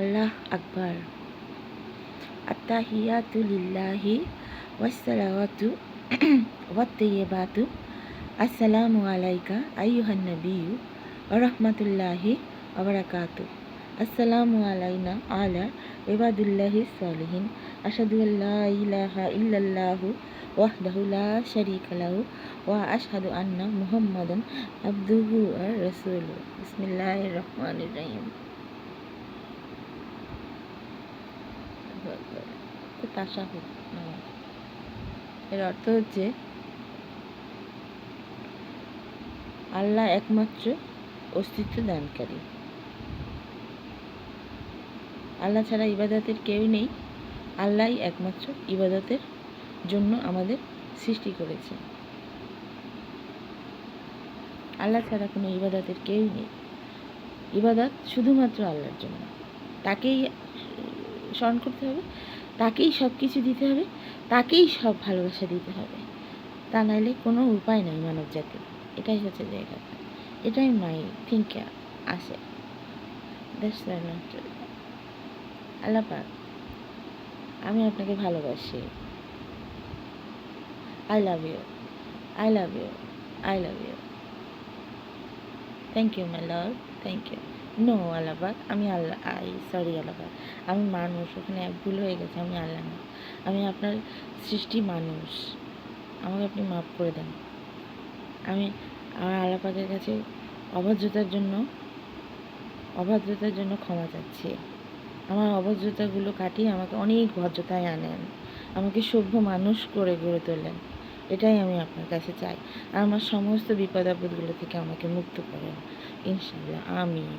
আল্লাহ আকবার। আত্তাহিয়াতু লিল্লাহি ওয়াসসালাওয়াতু ওয়াত-তাইয়্যিবাতু আসসালামু আলাইকা আইয়ুহান নাবিয়্যু ওয়া রাহমাতুল্লাহি ওয়া বারাকাতুহু। আসসালামু আলাইনা আলা ইবাদিল্লাহিস সালিহিন। আশহাদু আল্লা ইলাহা ইল্লাল্লাহু ওয়াহদাহু লা শারীকা লাহু ওয়া আশহাদু আন্না মুহাম্মাদান আবদুহু ওয়া রাসূলুহু। বিসমিল্লাহির রহমানির রহিম। তাশাহুদ নামাজ। এর অর্থ হচ্ছে আল্লাহ একমাত্র অস্তিত্ব দানকারী। আল্লাহ ছাড়া ইবাদতের কেউ নেই। আল্লাহই একমাত্র ইবাদতের জন্য আমাদের সৃষ্টি করেছে। আল্লাহ ছাড়া কোনো ইবাদতের কেউ নেই। ইবাদত শুধুমাত্র আল্লাহর জন্য। তাকেই স্মরণ করতে হবে, তাকেই সব কিছু দিতে হবে, তাকেই সব ভালোবাসা দিতে হবে। তা নাইলে কোনো উপায় নাই মানব জাতির। এটাই হচ্ছে জায়গাটা, এটাই মাই থিঙ্কে আসে। আল্লাহ পাক, আমি আপনাকে ভালোবাসি। I love you, I love you, I love you. Thank you my love, thank you. No Allah পাক, আমি আল্লাহ সরি আল্লাহ পাক, আমি মানুষ, ওখানে ভুল হয়ে গেছে। আমি আল্লাহ না, আমি আপনার সৃষ্টি মানুষ। আমাকে আপনি মাফ করে দেন। আমি আমার আল্লাহ পাকের কাছে অভদ্রতার জন্য ক্ষমা চাচ্ছি। আমার অভদ্রতাগুলো কাটিয়ে আমাকে অনেক ভদ্রতায় আনেন, আমাকে সভ্য মানুষ করে গড়ে তোলেন। এটাই আমি আপনার কাছে চাই। আর আমার সমস্ত বিপদ আপদগুলো থেকে আমাকে মুক্ত করেন ইনশাআল্লাহ। আমিন।